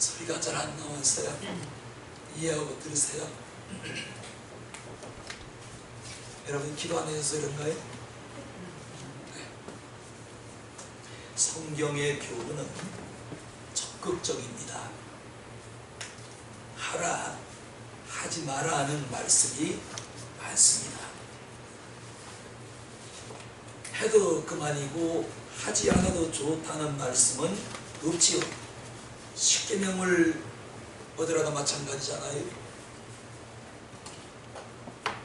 소리가 잘 안 나와서요. 이해하고 들으세요. 여러분 기도 안 해서 그런가요? 네. 성경의 교훈은 적극적입니다. 하라, 하지 마라 하는 말씀이 많습니다. 해도 그만이고 하지 않아도 좋다는 말씀은 없지요. 십계명을 보더라도 마찬가지잖아요.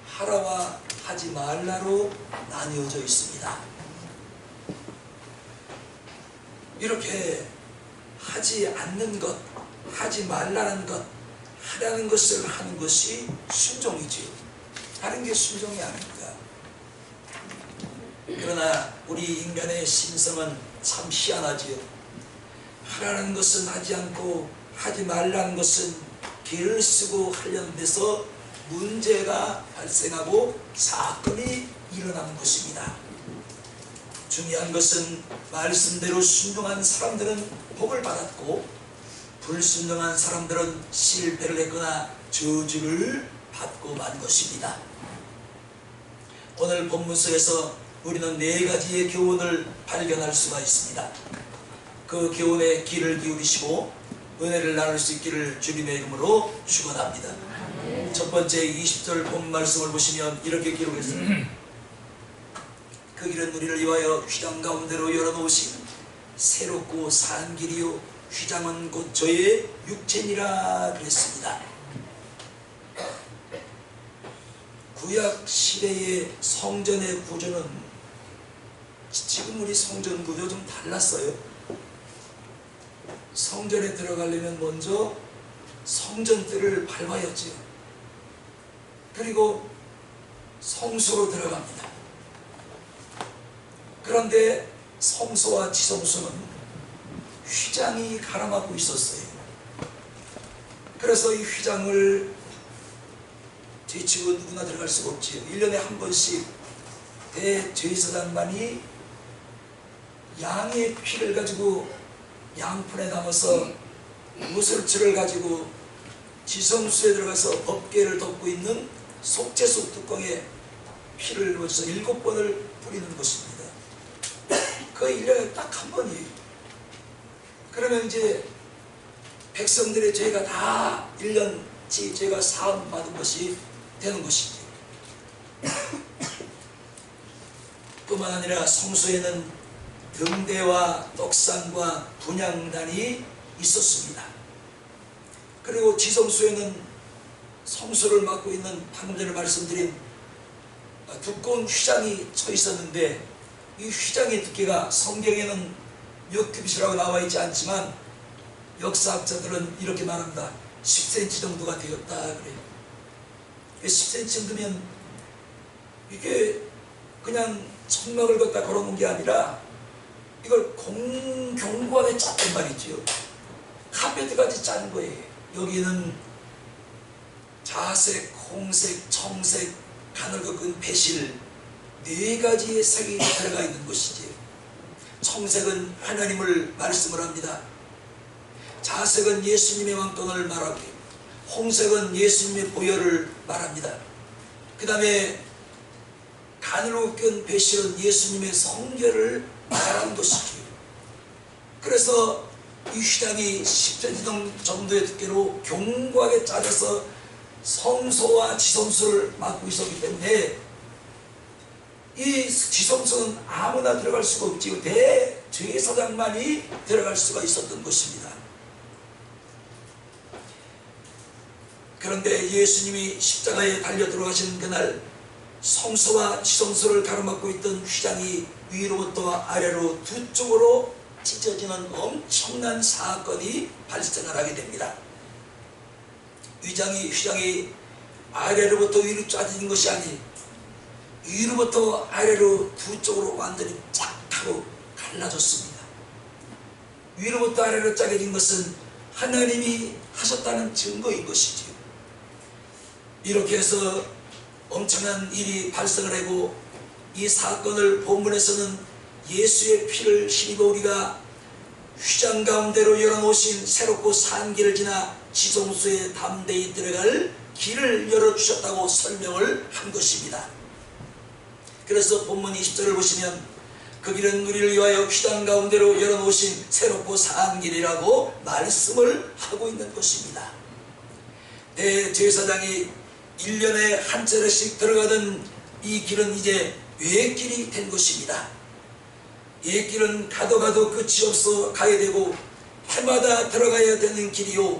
하라와 하지 말라로 나뉘어져 있습니다. 이렇게 하지 않는 것, 하지 말라는 것, 하라는 것을 하는 것이 순종이지요. 다른 게 순종이 아닙니다. 그러나 우리 인간의 심성은 참 희한하지요. 하라는 것은 하지 않고 하지 말라는 것은 개를 쓰고 하려는 데서 문제가 발생하고 사건이 일어나는 것입니다. 중요한 것은 말씀대로 순종한 사람들은 복을 받았고 불순종한 사람들은 실패를 했거나 저주를 받고 만 것입니다. 오늘 본문 속에서 우리는 4가지의 교훈을 발견할 수가 있습니다. 그 교훈에 귀를 기울이시고 은혜를 나눌 수 있기를 주님의 이름으로 축원합니다. 첫 번째 20절 본 말씀을 보시면 이렇게 기록했습니다. 그 길은 우리를 위하여 휘장 가운데로 열어놓으신 새롭고 산 길이요 휘장은 곧 저의 육체니라 그랬습니다. 구약 시대의 성전의 구조는 지금 우리 성전 구조 좀 달랐어요. 성전에 들어가려면 먼저 성전뜰을 밟아야 했지요. 그리고 성소로 들어갑니다. 그런데 성소와 지성소는 휘장이 가로막고 있었어요. 그래서 이 휘장을 제치고 누구나 들어갈 수가 없지요. 1년에 한 번씩 대제사장만이 양의 피를 가지고 양푼에 담아서 무술치를 가지고 지성소에 들어가서 법궤를 덮고 있는 속죄소 뚜껑에 피를 넣어서 7번을 뿌리는 것입니다. 그 1년에 딱 한 번이에요. 그러면 이제 백성들의 죄가 다 1년치 죄가 사함 받은 것이 되는 것이죠. 뿐만 아니라 성소에는 등대와 떡상과 분향단이 있었습니다. 그리고 지성소에는 성소를 맡고 있는 방금 전에 말씀드린 두꺼운 휘장이 쳐 있었는데 이 휘장의 두께가 성경에는 몇 규빗이라고 나와 있지 않지만 역사학자들은 이렇게 말합니다. 10cm 정도가 되었다 그래요. 10cm 정도면 이게 그냥 천막을 걷다 걸어놓은 게 아니라 이걸 견고하게 짰단 말이지요. 카페트까지 짠 거예요. 여기는 자색, 홍색, 청색, 가늘고 배실 4가지의 색이 들어가 있는 것이지. 청색은 하나님을 말씀을 합니다. 자색은 예수님의 왕권을 말하고 홍색은 예수님의 보혈을 말합니다. 그 다음에 가늘고 끈 배실은 예수님의 성결을 말하는 것이지요. 그래서 이 휘장이 10cm 정도의 두께로 견고하게 짜져서 성소와 지성소를 막고 있었기 때문에 이 지성소는 아무나 들어갈 수가 없지요. 대제사장만이 들어갈 수가 있었던 것입니다. 그런데 예수님이 십자가에 달려 들어가신 그날 성소와 지성소를 가로막고 있던 휘장이 위로부터 아래로 두 쪽으로 찢어지는 엄청난 사건이 발생을 하게 됩니다. 휘장이 아래로부터 위로 짜진 것이 아니 위로부터 아래로 두 쪽으로 완전히 쫙 하고 갈라졌습니다. 위로부터 아래로 짜겨진 것은 하나님이 하셨다는 증거인 것이지요. 이렇게 해서 엄청난 일이 발생을 하고 이 사건을 본문에서는 예수의 피를 힘입어 우리가 휘장 가운데로 열어놓으신 새롭고 산 길을 지나 지성소에 담대히 들어갈 길을 열어주셨다고 설명을 한 것입니다. 그래서 본문 20절을 보시면 그 길은 우리를 위하여 휘장 가운데로 열어놓으신 새롭고 산 길이라고 말씀을 하고 있는 것입니다. 대제사장이 1년에 한 차례씩 들어가던 이 길은 이제 외길이 된 것입니다. 이 길은 가도 끝이 없어 가야 되고 해마다 들어가야 되는 길이요,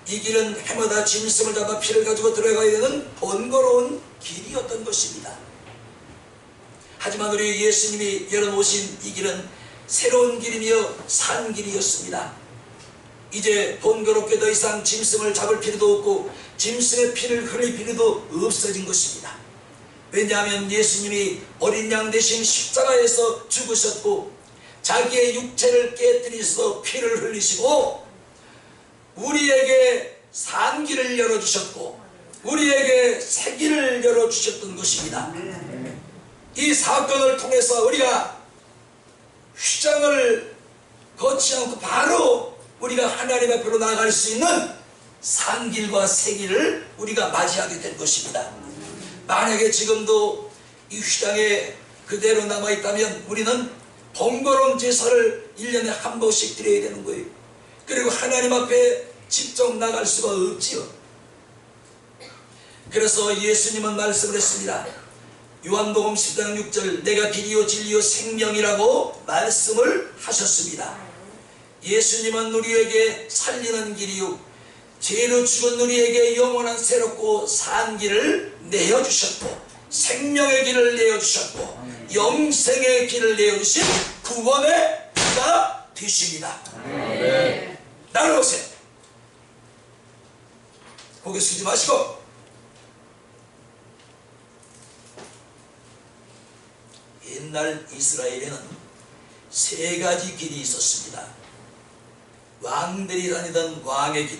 이 길은 해마다 짐승을 잡아 피를 가지고 들어가야 되는 번거로운 길이었던 것입니다. 하지만 우리 예수님이 열어놓으신 이 길은 새로운 길이며 산 길이었습니다. 이제 번거롭게 더 이상 짐승을 잡을 필요도 없고 짐승의 피를 흘릴 필요도 없어진 것입니다. 왜냐하면 예수님이 어린 양 대신 십자가에서 죽으셨고 자기의 육체를 깨뜨리셔서 피를 흘리시고 우리에게 산 길을 열어주셨고 우리에게 새 길을 열어주셨던 것입니다. 이 사건을 통해서 우리가 휘장을 걷지 않고 바로 우리가 하나님 앞으로 나아갈 수 있는 산 길과 새 길을 우리가 맞이하게 될 것입니다. 만약에 지금도 이 휘장에 그대로 남아있다면 우리는 번거로운 제사를 1년에 한 번씩 드려야 되는 거예요. 그리고 하나님 앞에 직접 나갈 수가 없지요. 그래서 예수님은 말씀을 했습니다. 요한복음 10장 6절 내가 길이요 진리요 생명이라고 말씀을 하셨습니다. 예수님은 우리에게 살리는 길이요 죄로 죽은 우리에게 영원한 새롭고 산 길을 내어주셨고 생명의 길을 내어주셨고 영생의 길을 내어주신 구원의 자가 되십니다. 나를 보세요. 고개 숙이지 마시고 옛날 이스라엘에는 세 가지 길이 있었습니다. 왕들이 다니던 왕의 길,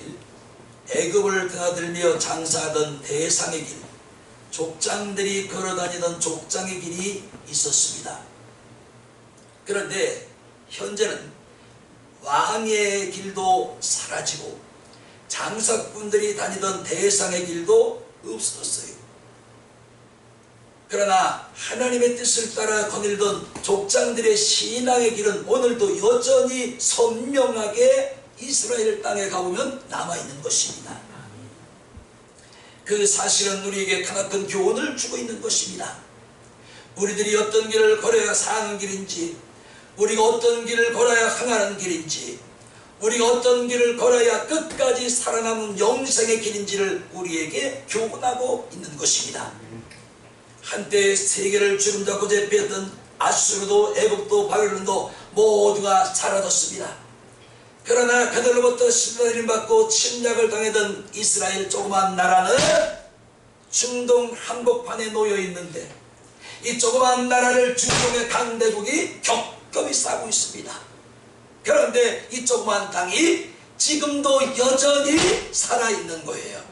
애굽을 드나들며 장사하던 대상의 길, 족장들이 걸어다니던 족장의 길이 있었습니다. 그런데 현재는 왕의 길도 사라지고 장사꾼들이 다니던 대상의 길도 없어졌어요. 그러나 하나님의 뜻을 따라 거닐던 족장들의 신앙의 길은 오늘도 여전히 선명하게 이스라엘 땅에 가보면 남아있는 것입니다. 그 사실은 우리에게 크나큰 교훈을 주고 있는 것입니다. 우리들이 어떤 길을 걸어야 사는 길인지, 우리가 어떤 길을 걸어야 흥하는 길인지, 우리가 어떤 길을 걸어야 끝까지 살아남은 영생의 길인지를 우리에게 교훈하고 있는 것입니다. 한때 세계를 주름잡고 제패했던 아수르도 애국도 바벨론도 모두가 사라졌습니다. 그러나 그들로부터 신라를 받고 침략을 당하던 이스라엘 조그만 나라는 중동 한복판에 놓여 있는데 이 조그만 나라를 중동의 강대국이 격겁이 싸고 있습니다. 그런데 이 조그만 땅이 지금도 여전히 살아있는 거예요.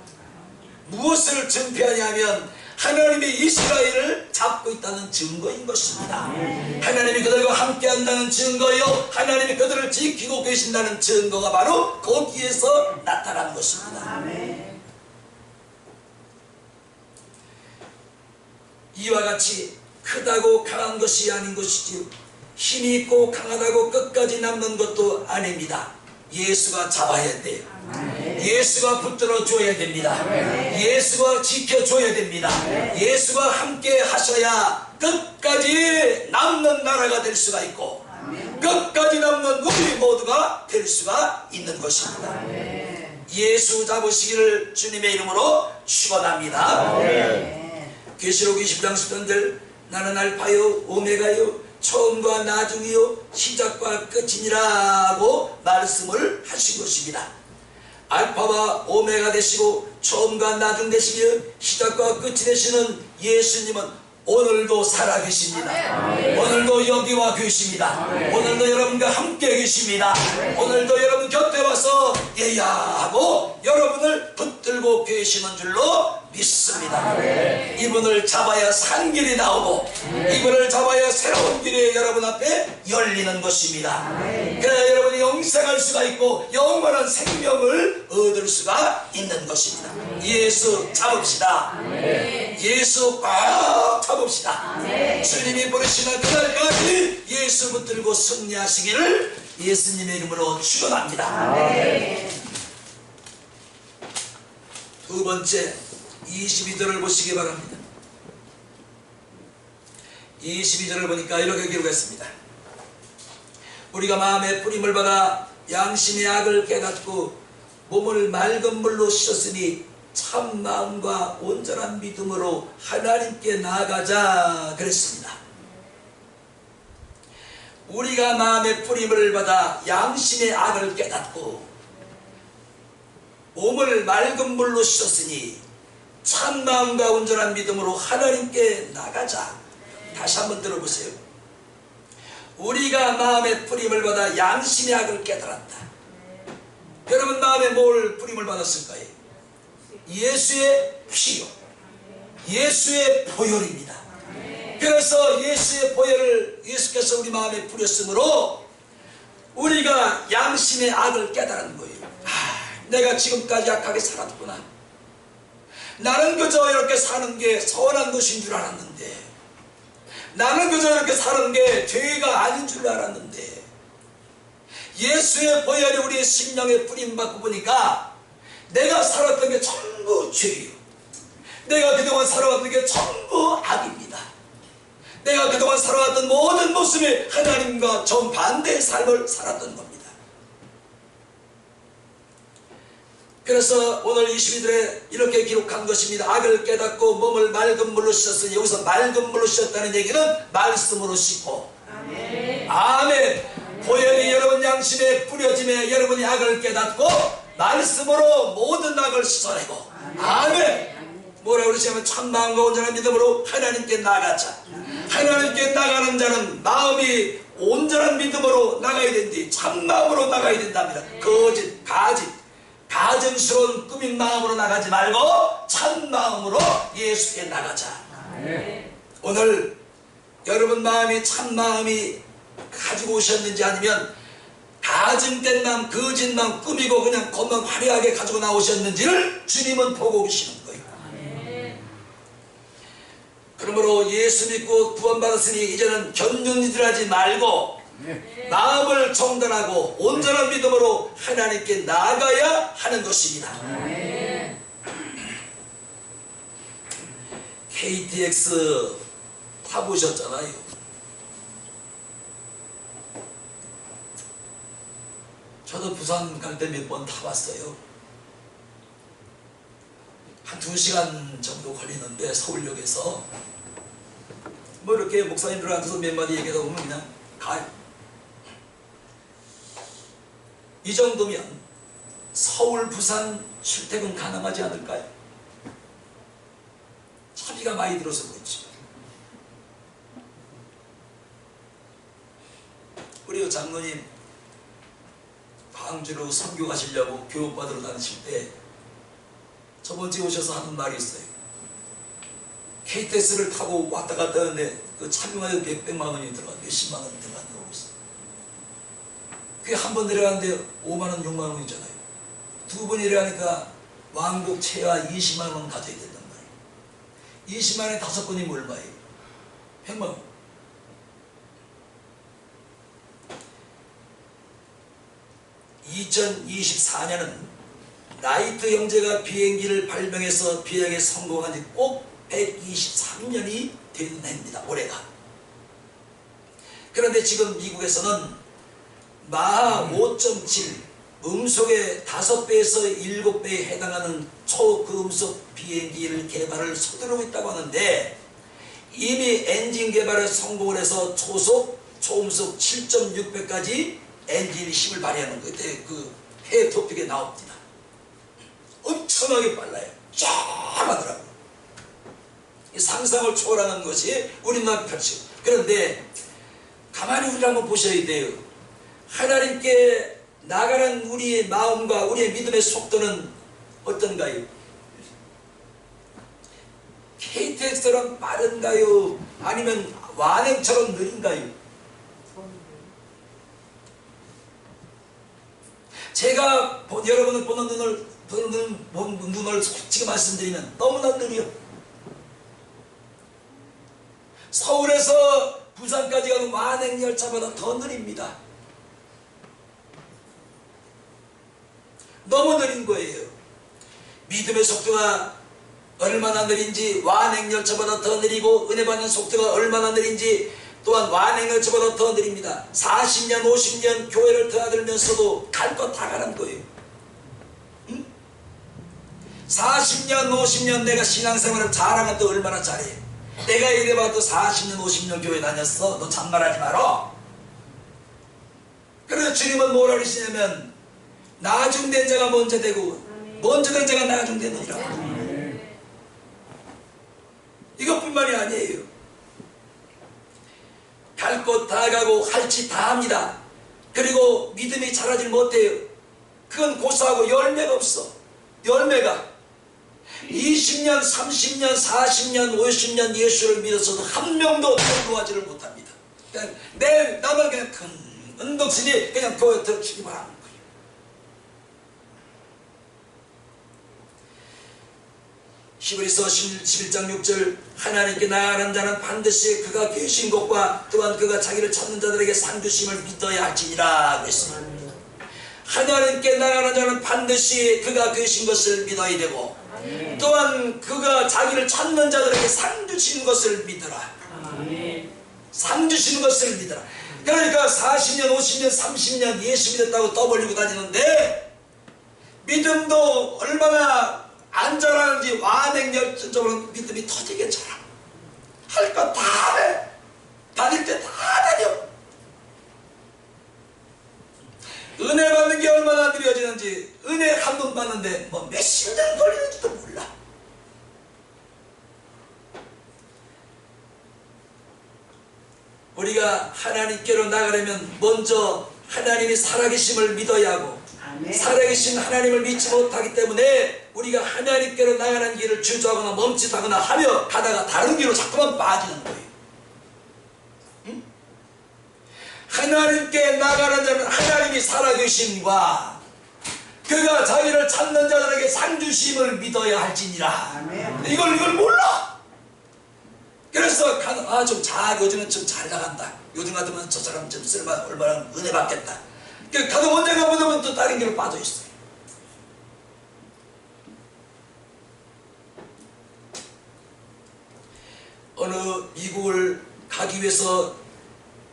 무엇을 증표하냐면 하나님이 이스라엘을 잡고 있다는 증거인 것입니다. 하나님이 그들과 함께 한다는 증거요, 하나님이 그들을 지키고 계신다는 증거가 바로 거기에서 나타난 것입니다. 이와 같이 크다고 강한 것이 아닌 것이지요, 힘이 있고 강하다고 끝까지 남는 것도 아닙니다. 예수가 잡아야 돼요. 예수가 붙들어 줘야 됩니다. 예수가 지켜줘야 됩니다. 예수가 함께 하셔야 끝까지 남는 나라가 될 수가 있고 끝까지 남는 우리 모두가 될 수가 있는 것입니다. 예수 잡으시기를 주님의 이름으로 축원합니다. 계시록 20장 10절들 나는 알파요 오메가요 처음과 나중이요 시작과 끝이니라고 말씀을 하신 것입니다. 알파와 오메가 되시고 처음과 나중 되시며 시작과 끝이 되시는 예수님은 오늘도 살아계십니다. 오늘도 여기와 계십니다. 오늘도 여러분과 함께 계십니다. 오늘도 여러분 곁에 와서 예야 하고 여러분을 붙들고 계시는 줄로 믿습니다. 이분을 잡아야 산 길이 나오고 이분을 잡아야 새로운 길이 여러분 앞에 열리는 것입니다. 그래야 여러분이 영생할 수가 있고 영원한 생명을 얻을 수가 있는 것입니다. 예수 잡읍시다. 예수 꽉 잡읍시다. 주님이 부르시는 그날까지 예수 붙들고 승리하시기를 예수님의 이름으로 축원합니다. 두 번째 22절을 보시기 바랍니다. 22절을 보니까 이렇게 기록했습니다. 우리가 마음에 뿌림을 받아 양심의 악을 깨닫고 몸을 맑은 물로 씻었으니 참 마음과 온전한 믿음으로 하나님께 나아가자 그랬습니다. 우리가 마음에 뿌림을 받아 양심의 악을 깨닫고 몸을 맑은 물로 씻었으니 참 마음과 온전한 믿음으로 하나님께 나가자. 다시 한번 들어보세요. 우리가 마음에 뿌림을 받아 양심의 악을 깨달았다. 여러분 마음에 뭘 뿌림을 받았을까요? 예수의 피요, 예수의 보혈입니다. 그래서 예수의 보혈을 예수께서 우리 마음에 뿌렸으므로 우리가 양심의 악을 깨달은 거예요. 내가 지금까지 악하게 살았구나. 나는 그저 이렇게 사는 게 선한 것인 줄 알았는데, 나는 그저 이렇게 사는 게 죄가 아닌 줄 알았는데, 예수의 보혈이 우리의 심령에 뿌림받고 보니까 내가 살았던 게 전부 죄예요. 내가 그동안 살아왔던 게 전부 악입니다. 내가 그동안 살아왔던 모든 모습이 하나님과 정반대의 삶을 살았던 겁니다. 그래서 오늘 22절에 이렇게 기록한 것입니다. 악을 깨닫고 몸을 맑은 물로 씻었으니, 여기서 맑은 물로 씻었다는 얘기는 말씀으로 씻고, 아멘. 보혈이 여러분 양심에 뿌려짐에 여러분이 악을 깨닫고 말씀으로 모든 악을 씻어내고, 아멘. 뭐라고 그러시냐면 참마음과 온전한 믿음으로 하나님께 나가자. 하나님께 나가는 자는 마음이 온전한 믿음으로 나가야 된디, 참마음으로 나가야 된답니다. 거짓, 가증스러운 꾸민 마음으로 나가지 말고 참마음으로 예수께 나가자. 오늘 여러분 마음이 참마음이 가지고 오셨는지, 아니면 가증된 마음, 거짓 마음 꾸미고 그냥 겉만 화려하게 가지고 나오셨는지를 주님은 보고 계시는 거예요. 그러므로 예수 믿고 구원받았으니 이제는 견륜이들 하지 말고 마음을 정돈하고 온전한 믿음으로 하나님께 나아가야 하는 것입니다. KTX 타보셨잖아요. 저도 부산 갈 때 몇 번 타봤어요. 한 2시간 정도 걸리는데 서울역에서 뭐 이렇게 목사님들 앉아서 몇 마디 얘기하다 보면 그냥 가요. 이 정도면 서울 부산 출퇴근 가능하지 않을까요? 차비가 많이 들어서 그렇지. 우리 장로님 광주로 선교 가시려고 교육받으러 다니실 때 저번주에 오셔서 하는 말이 있어요. KTX를 타고 왔다 갔다 하는데 그 차비만 해도 몇백만 원이 들어가, 몇십만 원이 들어간다고 했어요. 그게 한 번 내려가는데 5만 원, 6만 원이잖아요. 2번 내려가니까 왕복 최하 20만 원 가져야 된단 말이에요. 20만 원에 5번이면 얼마예요? 100만 원. (2024년은) 라이트 형제가 비행기를 발명해서 비행에 성공한 지 꼭 123년이 된 해입니다. 올해가. 그런데 지금 미국에서는 마하 5.7 음속의 5배에서 7배에 해당하는 초고음속 비행기를 개발을 서두르고 있다고 하는데, 이미 엔진 개발에 성공을 해서 초음속 7.6배까지 엔진이 힘을 발휘하는 거예요. 그때 그 해외 토픽에 나옵니다. 엄청나게 빨라요. 쫙 하더라고요. 상상을 초월하는 것이 우리나라 펼치고. 그런데 가만히 우리를 한번 보셔야 돼요. 하나님께 나가는 우리의 마음과 우리의 믿음의 속도는 어떤가요? KTX처럼 빠른가요? 아니면 완행처럼 느린가요? 제가 여러분을 보는 눈을 솔직히 말씀드리면 너무나 느려. 서울에서 부산까지 가는 완행열차보다 더 느립니다. 너무 느린 거예요. 믿음의 속도가 얼마나 느린지 완행열차보다 더 느리고 은혜 받는 속도가 얼마나 느린지 또한 완행열차보다 더 느립니다. 40년 50년 교회를 드나들면서도 갈 거 다 가는 거예요. 응? 40년 50년 내가 신앙생활을 잘하면 또 얼마나 잘해. 내가 이래봐도 40년 50년 교회 다녔어. 너 잔말하지 마라. 그래서 주님은 뭐라 그러시냐면 나중된 자가 먼저 되고 먼저 된 자가 나중되느니라. 이것뿐만이 아니에요. 갈 곳 다 가고 할 짓 다 합니다. 그리고 믿음이 자라질 못해요. 그건 고사하고 열매가 없어. 열매가 20년 30년 40년 50년 예수를 믿었어도 한 명도 공부하지를 못합니다. 그냥 내 나만 그냥 큰 은덕신이 그냥 교회 들어주기만 하는 거예요. 히브리서 11장 6절 하나님께 나아가는 자는 반드시 그가 계신 곳과 또한 그가 자기를 찾는 자들에게 상 주심을 믿어야 할지니라 그랬습니다. 하나님께 나아가는 자는 반드시 그가 계신 것을 믿어야 되고 또한 그가 자기를 찾는 자들에게 상 주시는 것을 믿어라. 상 주시는 것을 믿어라. 그러니까 40년 50년 30년 예수 믿었다고 떠벌리고 다니는데 믿음도 얼마나 안 자라는지 완행열전적으로 믿음이 터지게 자라. 할 거 다 해. 다닐 때 다 다녀. 은혜 받는 게 얼마나 느려지는지 은혜 한 번 받는데 뭐 몇십 년 걸리는지도 몰라. 우리가 하나님께로 나가려면 먼저 하나님이 살아계심을 믿어야 하고 살아계신 하나님을 믿지 못하기 때문에 우리가 하나님께로 나가는 길을 주저하거나 멈칫하거나 하며 가다가 다른 길로 자꾸만 빠지는 거예요. 응? 하나님께 나가는 자는 하나님이 살아계심과 그가 자기를 찾는 자들에게 상 주심을 믿어야 할지니라. 이걸 몰라. 그래서 좀 요즘은 좀 잘 나간다. 요즘 같으면 저 사람 좀 쓸만 얼마나 은혜 받겠다. 가도 언젠가 보면 또 다른 길로 빠져 있어요. 어느 미국을 가기 위해서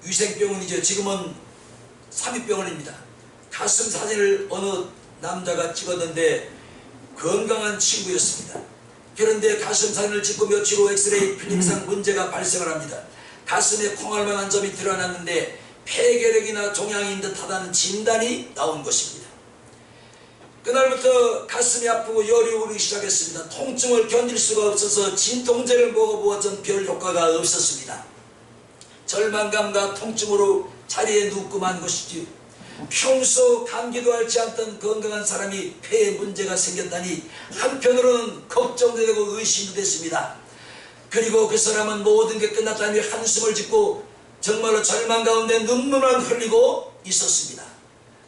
위생병원이죠. 지금은 삼위병원입니다. 가슴 사진을 어느 남자가 찍었는데 건강한 친구였습니다. 그런데 가슴 사진을 찍고 며칠 후 엑스레이 필름상 문제가 발생을 합니다. 가슴에 콩알 만한 점이 드러났는데 폐결핵이나 종양인 듯하다는 진단이 나온 것입니다. 그날부터 가슴이 아프고 열이 오르기 시작했습니다. 통증을 견딜 수가 없어서 진통제를 먹어보았던 별 효과가 없었습니다. 절망감과 통증으로 자리에 눕고만 것이지요. 평소 감기도 앓지 않던 건강한 사람이 폐에 문제가 생겼다니 한편으로는 걱정도 되고 의심도 됐습니다. 그리고 그 사람은 모든 게 끝났다며 한숨을 짓고 정말로 절망 가운데 눈물만 흘리고 있었습니다.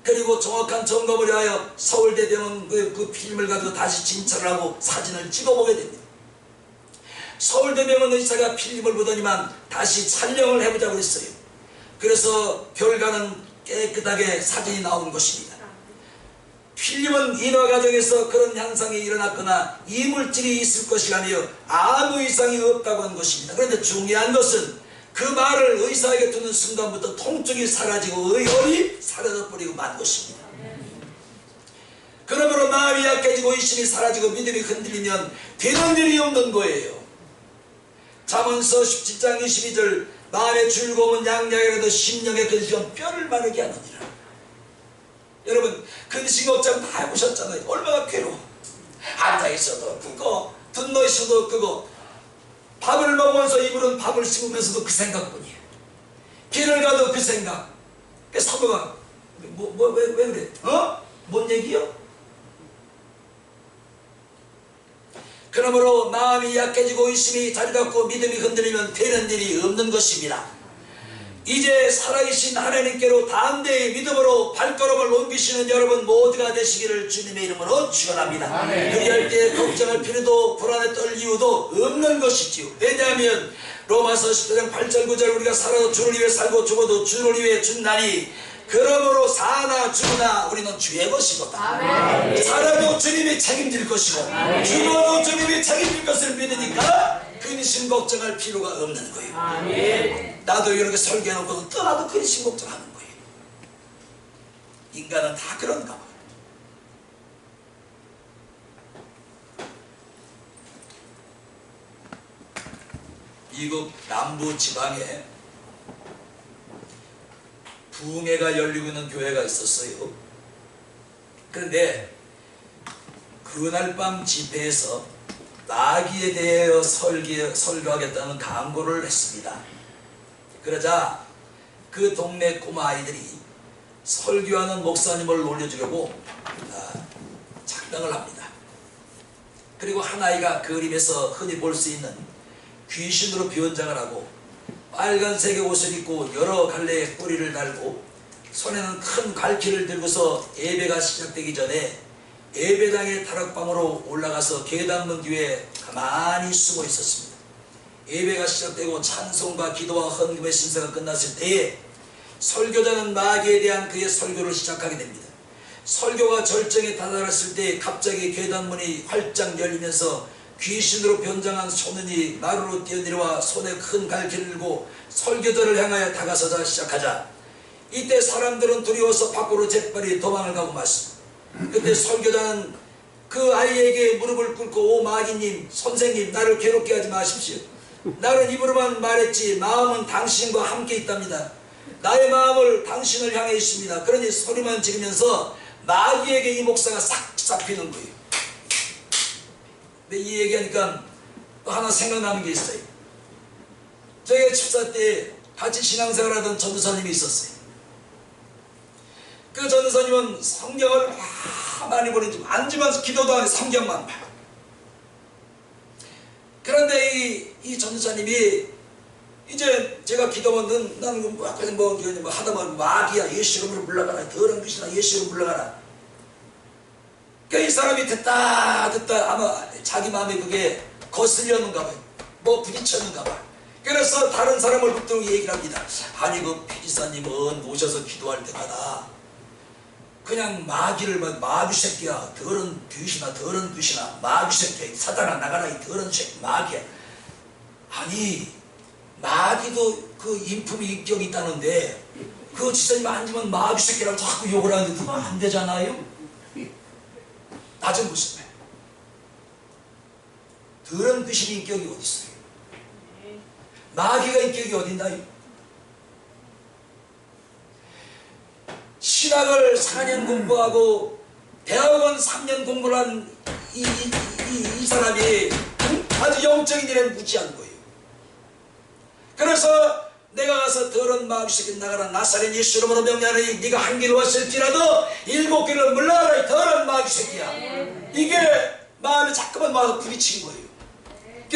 그리고 정확한 점검을 위하여 서울대병원 그 필름을 가지고 다시 진찰을 하고 사진을 찍어보게 됩니다. 서울대병원 의사가 필름을 보더니만 다시 촬영을 해보자고 했어요. 그래서 결과는 깨끗하게 사진이 나온 것입니다. 필름은 인화 과정에서 그런 현상이 일어났거나 이물질이 있을 것이 아니요 아무 이상이 없다고 한 것입니다. 그런데 중요한 것은 그 말을 의사에게 듣는 순간부터 통증이 사라지고 열이 사라져버리고 만 것입니다. 그러므로 마음이 약해지고 의심이 사라지고 믿음이 흔들리면 되는 일이 없는 거예요. 잠언서 17장 22절 마음의 즐거움은 양약이라도 심령의 근심은 뼈를 마르게 하느니라. 여러분 근심걱정 다 해보셨잖아요. 얼마나 괴로워. 앉아있어도 그거 듣노 있어도 그거 밥을 먹으면서 입으로는 밥을 씹으면서도 그 생각뿐이에요. 길을 가도 그 생각. 사도가 왜 그래? 뭔 얘기요? 그러므로 마음이 약해지고 의심이 자리 잡고 믿음이 흔들리면 되는 일이 없는 것입니다. 이제 살아계신 하나님께로 담대히 믿음으로 발걸음을 옮기시는 여러분 모두가 되시기를 주님의 이름으로 축원합니다. 그리할 때 걱정할 필요도 불안에 떨 이유도 없는 것이지요. 왜냐하면 로마서 10장 8절 9절 우리가 살아도 주를 위해 살고 죽어도 주를 위해 죽나니 그러므로 사나 죽으나 우리는 주의 것이로다. 살아도 주님이 책임질 것이고 죽어도 주님이 책임질 것을 믿으니까 근심 걱정할 필요가 없는 거예요. 나도 이렇게 설계해놓고도 떠나도 근심 걱정하는 거예요. 인간은 다 그런가 봐요. 미국 남부 지방에 부흥회가 열리고 있는 교회가 있었어요. 그런데 그날 밤 집회에서 마귀에 대하여 설교하겠다는 강구를 했습니다. 그러자 그 동네 꼬마 아이들이 설교하는 목사님을 놀려주려고 작당을 합니다. 그리고 한 아이가 그림에서 흔히 볼 수 있는 귀신으로 변장을 하고 빨간색의 옷을 입고 여러 갈래의 꼬리를 달고 손에는 큰 갈퀴를 들고서 예배가 시작되기 전에 예배당의 다락방으로 올라가서 계단문 뒤에 가만히 숨어 있었습니다. 예배가 시작되고 찬송과 기도와 헌금의 신사가 끝났을 때에 설교자는 마귀에 대한 그의 설교를 시작하게 됩니다. 설교가 절정에 다다랐을 때 갑자기 계단문이 활짝 열리면서 귀신으로 변장한 소년이 마루로 뛰어내려와 손에 큰 갈퀴를 들고 설교자를 향하여 다가서자 시작하자 이때 사람들은 두려워서 밖으로 재빨리 도망을 가고 말습니다. 그때 설교자는 그 아이에게 무릎을 꿇고 오 마귀님 선생님 나를 괴롭게 하지 마십시오. 나는 입으로만 말했지 마음은 당신과 함께 있답니다. 나의 마음을 당신을 향해 있습니다. 그러니 소리만 지르면서 마귀에게 이 목사가 싹 잡히는 거예요. 근데 이 얘기하니까 또 하나 생각나는 게 있어요. 저희가 집사 때 같이 신앙생활하던 전도사님이 있었어요. 그 전도사님은 성경을 많이 보내지 앉으면서 기도도 안 해 성경만 봐요. 그런데 이 전도사님이 이제 제가 기도하면 나는 뭐 하다 보면 마귀야 예수 이름으로 물러가라 더러운 귀신아 예수 이름으로 물러가라. 그러니까 이 사람이 듣다 아마 자기 마음에 그게 거슬렸는가 봐요. 뭐 부딪혔는가 봐요. 그래서 다른 사람을 붙들고 얘기를 합니다. 아니 그 피지사님은 오셔서 기도할 때마다 그냥 마귀를 마귀 새끼야 더러운 귀신아 마귀 새끼야 사단아 나가라 이 더러운 새끼 마귀야. 아니 마귀도 그 인품이 인격이 있다는데 그 지사님 앉으면 마귀 새끼라고 자꾸 욕을 하는데 그거 안 되잖아요. 나 좀 보세요. 더러운 귀신이 인격이 어디 있어요? 마귀가 인격이 어디 있나요? 신학을 4년 공부하고 대학원 3년 공부를 한 이 사람이 아주 영적인 일에 무지한 거예요. 그래서 내가 가서 더러운 마귀 새끼 나가라 나사렛 예수 이름으로 명령하니 네가 한 길을 왔을지라도 7길을 물러가라 이 더러운 마귀 새끼야. 이게 마음에 자꾸만 와서 부딪힌 거예요.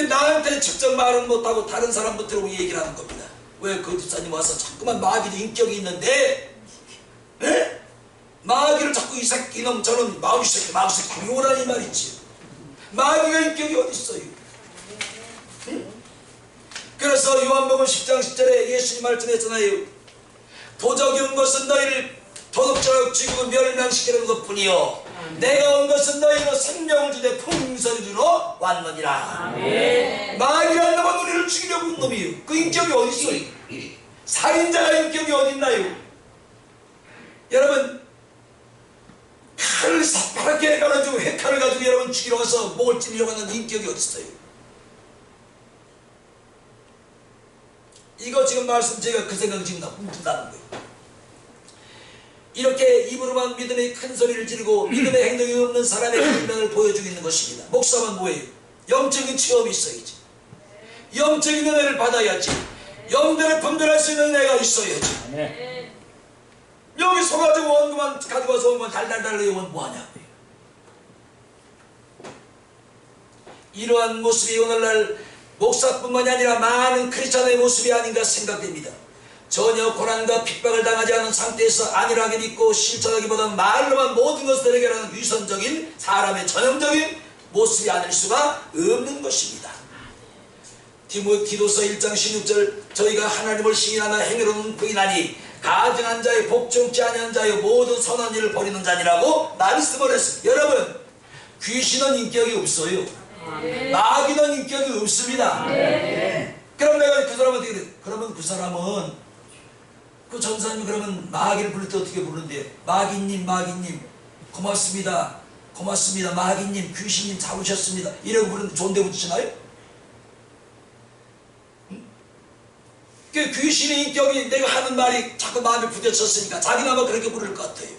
나한테 직접 말은 못하고 다른 사람부터 얘기를 하는 겁니다. 왜 그 집사님 와서 자꾸만 마귀도 인격이 있는데 네? 마귀를 자꾸 이 새끼 이놈 저는 마귀 새끼 욕하라니 말이지. 마귀가 인격이 어디 있어요? 응? 그래서 요한복음 10장 10절에 예수님 말씀했잖아요. 도적이 온 것은 너희를 도둑질하고 죽이고 멸망시키는 것뿐이요 내가 온 것은 너희로 생명을 주되 풍성히 주러 왔느니라. 마귀란 놈은 우리를 죽이려고 온 놈이에요. 그 인격이 어디 있어요? 살인자가 인격이 어디 있나요? 여러분 칼을 새파랗게 갈아주고 회칼을 가지고 여러분 죽이러 가서 목을 찌르려고 하는 인격이 어디 있어요? 이거 지금 말씀 제가 그 생각이 지금 묻는다는 거예요. 이렇게 입으로만 믿음의 큰 소리를 지르고 믿음의 행동이 없는 사람의 변명을 보여주고 있는 것입니다. 목사만 뭐예요? 영적인 체험이 있어야지. 영적인 은혜를 받아야지. 영들을 분별할 수 있는 은혜가 있어야지. 여기 서가지고 원금만 가지고 와서 오면 달달달 이건 뭐하냐. 이러한 모습이 오늘날 목사뿐만이 아니라 많은 크리스찬의 모습이 아닌가 생각됩니다. 전혀 고난과 핍박을 당하지 않은 상태에서 안일하게 믿고 실천하기보다는 말로만 모든 것을 해결하는 위선적인 사람의 전형적인 모습이 아닐 수가 없는 것입니다. 디모데후서 1장 16절 저희가 하나님을 시인하나 행위로는 부인하니 가증한 자여 복종치 아니한 자여 모든 선한 일을 버리는 자니라고 말씀을 했습니다. 여러분, 귀신은 인격이 없어요. 마귀는 인격이 없습니다. 그럼 내가 그 사람한테 그래. 그러면 그 사람은 그 전사님이 그러면 마귀를 부를 때 어떻게 부르는데, 마귀님 마귀님 고맙습니다 고맙습니다 마귀님 귀신님 잡으셨습니다 이러고 부르는데 존대 붙이나요? 그 귀신의 인격이 내가 하는 말이 자꾸 마음에 부딪혔으니까 자기는 아마 그렇게 부를 것 같아요.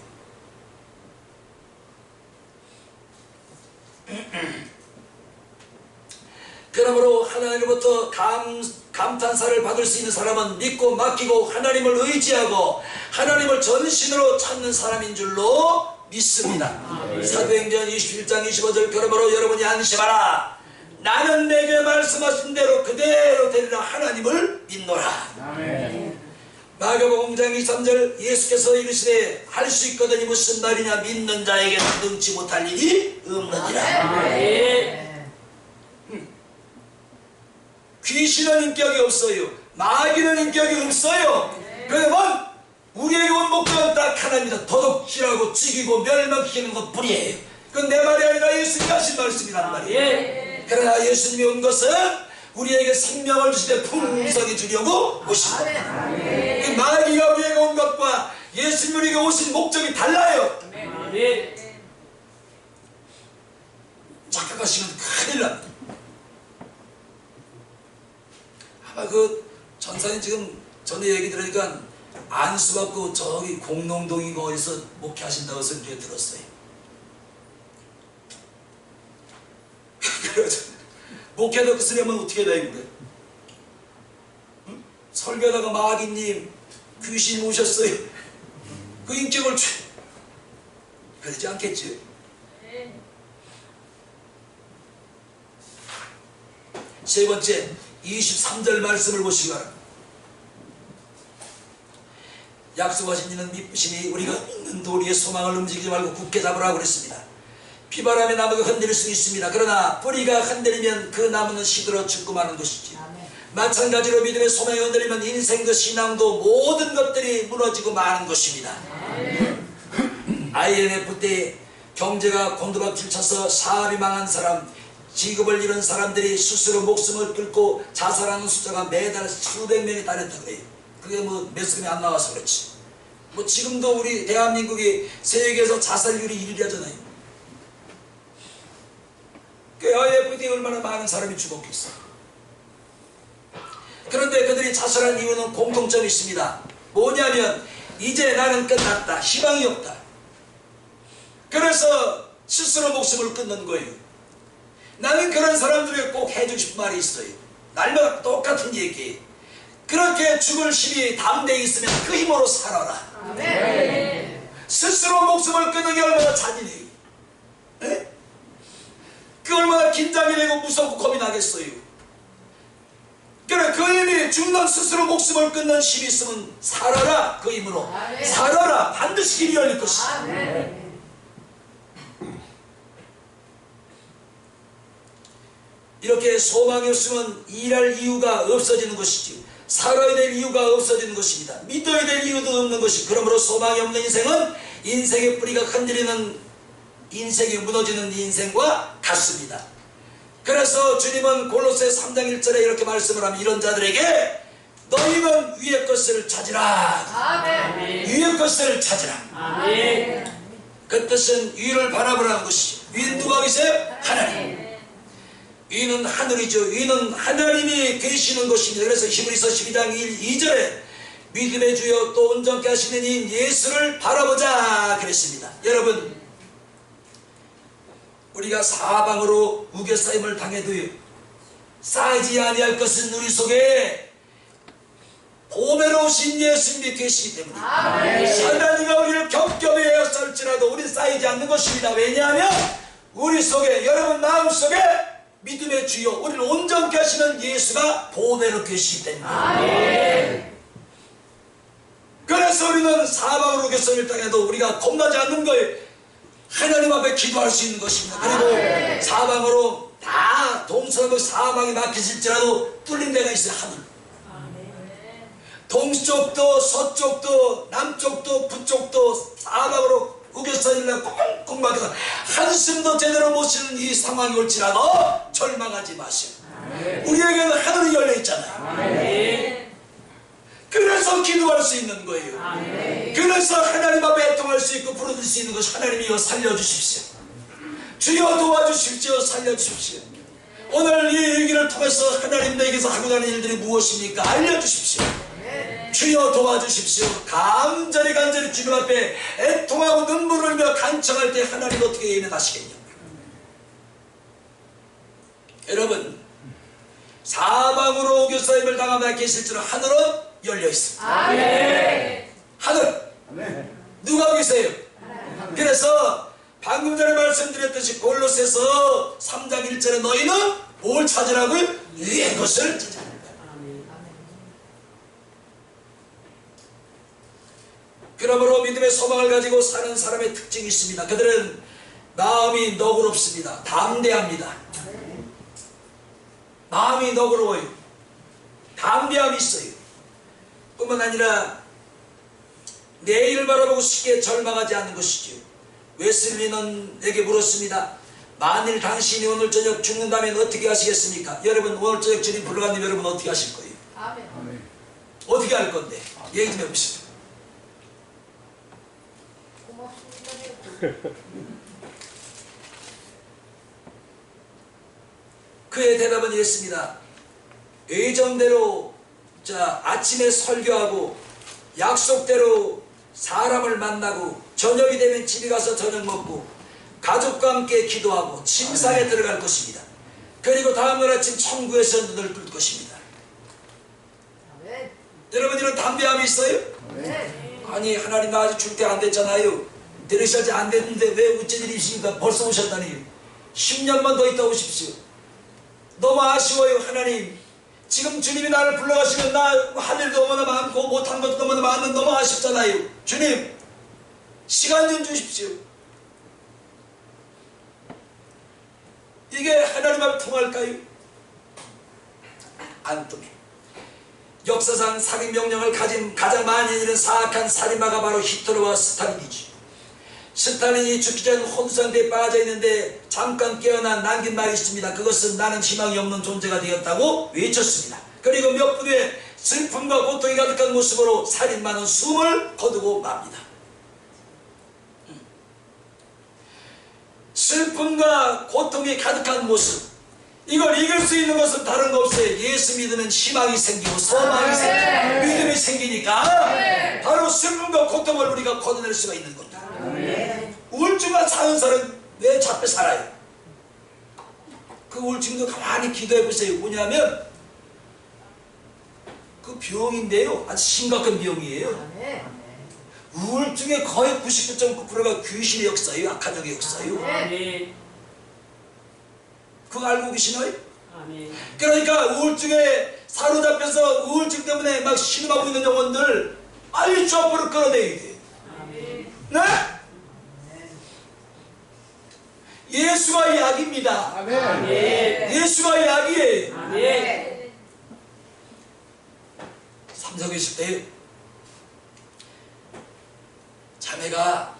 그러므로 하나님으로부터 감탄사를 받을 수 있는 사람은 믿고 맡기고 하나님을 의지하고 하나님을 전신으로 찾는 사람인 줄로 믿습니다. 사도행전 21장 25절 그러므로 여러분이 안심하라. 나는 내게 말씀하신 대로 그대로 되리라. 하나님을 믿노라. 마가복음 5장 23절 예수께서 이르시되 할 수 있거든이 무슨 말이냐 믿는 자에게 능치 못할 일이 없느니라. 귀신은 인격이 없어요. 마귀는 인격이 없어요. 그러면 우리에게 온 목적은 딱 하나입니다. 도둑질하고 죽이고 멸망시키는 것뿐이에요. 그건 내 말이 아니라 예수님이 하신 말씀이란 말이에요. 그러나 예수님이 온 것은 우리에게 생명을 주시되 풍성히 주려고 오신 겁니다. 마귀가 우리에게 온 것과 예수님이 우리에게 오신 목적이 달라요. 착각하시면 큰일 납니다. 아마 그 전사님 지금 전에 얘기 들으니까 안수받고 저기 공농동이고 어디서 목회하신다고 선주에 들었어요. 목회도 그 쓰려면 어떻게 해야 되는데? 응? 설교하다가 마귀님 귀신 오셨어요. 그 인격을 그러지 않겠지? 세 번째 23절 말씀을 보시기 바랍니다. 약속하신 이는 미쁘시니 우리가 믿는 도리의 소망을 움직이지 말고 굳게 잡으라고 그랬습니다. 비바람에 나무가 흔들릴 수 있습니다. 그러나 뿌리가 흔들리면 그 나무는 시들어 죽고 마는 것이지. 마찬가지로 믿음의 소망이 흔들리면 인생도 신앙도 모든 것들이 무너지고 마는 것입니다. IMF 때 경제가 곤두박질 쳐서 사업이 망한 사람, 직업을 잃은 사람들이 스스로 목숨을 끊고 자살하는 숫자가 매달 수백 명이 달했다고 그래요. 그게 뭐 몇 명이 안 나와서 그렇지. 뭐 지금도 우리 대한민국이 세계에서 자살률이 1위 하잖아요. 그 IMF 얼마나 많은 사람이 죽었겠어. 그런데 그들이 자살한 이유는 공통점이 있습니다. 뭐냐면 이제 나는 끝났다. 희망이 없다. 그래서 스스로 목숨을 끊는 거예요. 나는 그런 사람들에게 꼭 해주고 싶은 말이 있어요. 날마다 똑같은 얘기. 그렇게 죽을 힘이 담대히 있으면 그 힘으로 살아라. 스스로 목숨을 끊는 게 얼마나 잔인해요. 네? 그 얼마나 긴장이 되고 무섭고 겁이 나겠어요. 그래 그 힘이 죽는 스스로 목숨을 끊는 힘이 있으면 살아라. 그 힘으로 살아라. 반드시 길이 열릴 것이다. 이렇게 소망이 없으면 일할 이유가 없어지는 것이지, 살아야 될 이유가 없어지는 것입니다. 믿어야 될 이유도 없는 것이. 그러므로 소망이 없는 인생은 인생의 뿌리가 흔들리는, 인생이 무너지는 인생과 같습니다. 그래서 주님은 골로새 3장 1절에 이렇게 말씀을 하면 이런 자들에게 너희는 위의 것을 찾으라. 아멘. 위의 것을 찾으라. 아멘. 그 뜻은 위를 바라보라는 것이. 위는 누가 계세요? 하나님. 위는 하늘이죠. 위는 하나님이 계시는 것입니다. 그래서 히브리서 12장 2절에 믿음의 주여 또 온전케 하시는 이 예수를 바라보자 그랬습니다. 여러분, 우리가 사방으로 우겨싸임을 당해도요, 쌓이지 아니할 것은 우리 속에 보배로우신 예수님이 계시기 때문에 사단이가 우리를 겹겹이 에워쌀지라도 우리는 쌓이지 않는 것입니다. 왜냐하면 우리 속에, 여러분 마음속에 믿음의 주여 우리를 온전케 하시는 예수가 보배로 계시기 때문에. 그래서 우리는 사방으로 교섭을 당해도 우리가 겁나지 않는 거예요. 하나님 앞에 기도할 수 있는 것입니다. 그리고 사방으로 다 동서남북 사방이 막히실지라도 뚫린 데가 있어요. 하늘. 동쪽도 서쪽도 남쪽도 북쪽도 사방으로 우겨서일라 꽁꽁 막혀서 한숨도 제대로 못 쉬는 이 상황이 올지라도 절망하지 마시오. 우리에게는 하늘이 열려 있잖아요. 그래서 기도할 수 있는 거예요. 그래서 하나님 앞에 애통할 수 있고 부르짖을 수 있는 것이 하나님이여 살려주십시오. 주여 도와주십시오. 살려주십시오. 오늘 이 얘기를 통해서 하나님 내게서 하고자 하는 일들이 무엇입니까? 알려주십시오. 주여 도와주십시오. 간절히 주님 앞에 애통하고 눈물을 흘며 간청할 때 하나님 어떻게 예면하시겠냐. 여러분, 사방으로 오교사임을 당하며 계실지는 하늘은 열려 있습니다. 하늘. 누가 계세요? 그래서 방금 전에 말씀드렸듯이 골로새서 3장 1절에 너희는 뭘 찾으라고요? 위의 것을 찾으라. 그러므로 믿음의 소망을 가지고 사는 사람의 특징이 있습니다. 그들은 마음이 너그럽습니다. 담대합니다. 마음이 너그러워요. 담대함이 있어요. 뿐만 아니라 내일을 바라보고 쉽게 절망하지 않는 것이지요. 웨슬리는 내게 물었습니다. 만일 당신이 오늘 저녁 죽는다면 어떻게 하시겠습니까? 여러분, 오늘 저녁 주님 불러가님 여러분 어떻게 하실 거예요? 아멘. 어떻게 할 건데? 얘기 좀 해보시죠. 그의 대답은 이랬습니다. 예정대로 아침에 설교하고 약속대로 사람을 만나고 저녁이 되면 집에 가서 저녁 먹고 가족과 함께 기도하고 침상에 들어갈 것입니다. 그리고 다음날 아침 천국에서 눈을 뜰 것입니다. 여러분, 이런 담대함이 있어요? 아니, 하나님 나 아직 줄 때 안 됐잖아요. 들으실지 안 됐는데 왜 어쩐 일이십니까? 벌써 오셨다니. 10년만 더 있다 오십시오. 너무 아쉬워요. 하나님, 지금 주님이 나를 불러가시면 나 할 일도 너무나 많고 못한 것도 너무나 많은 너무 아쉽잖아요. 주님, 시간 좀 주십시오. 이게 하나님 앞에 통할까요? 안 통해. 역사상 살인 명령을 가진 가장 많이 있는 사악한 살인마가 바로 히틀러와 스탈린이지. 스탈린이 죽기 전 혼수상태에 빠져있는데 잠깐 깨어나 남긴 말이 있습니다. 그것은 나는 희망이 없는 존재가 되었다고 외쳤습니다. 그리고 몇 분 후에 슬픔과 고통이 가득한 모습으로 살인마는 숨을 거두고 맙니다. 슬픔과 고통이 가득한 모습, 이걸 이길 수 있는 것은 다른 거 없어요. 예수 믿으면 희망이 생기고 소망이 생기고 믿음이 생기니까 바로 슬픔과 고통을 우리가 거둬낼 수가 있는 겁니다. 우울증과 사는 사람은 왜 잡혀 살아요? 그 우울증도 가만히 기도해 보세요. 뭐냐면 그 병인데요, 아주 심각한 병이에요. 우울증의 거의 99.9%가 귀신의 역사예요. 악한 영의 역사예요. 그거 알고 계시나요? 그러니까 우울증에 사로잡혀서 우울증 때문에 막 신음하고 있는 영혼들 빨리 주 앞으로 끌어내야 돼. 네? 예수가 약입니다. 예수가 약이에요. 삼성에 있을 때 자매가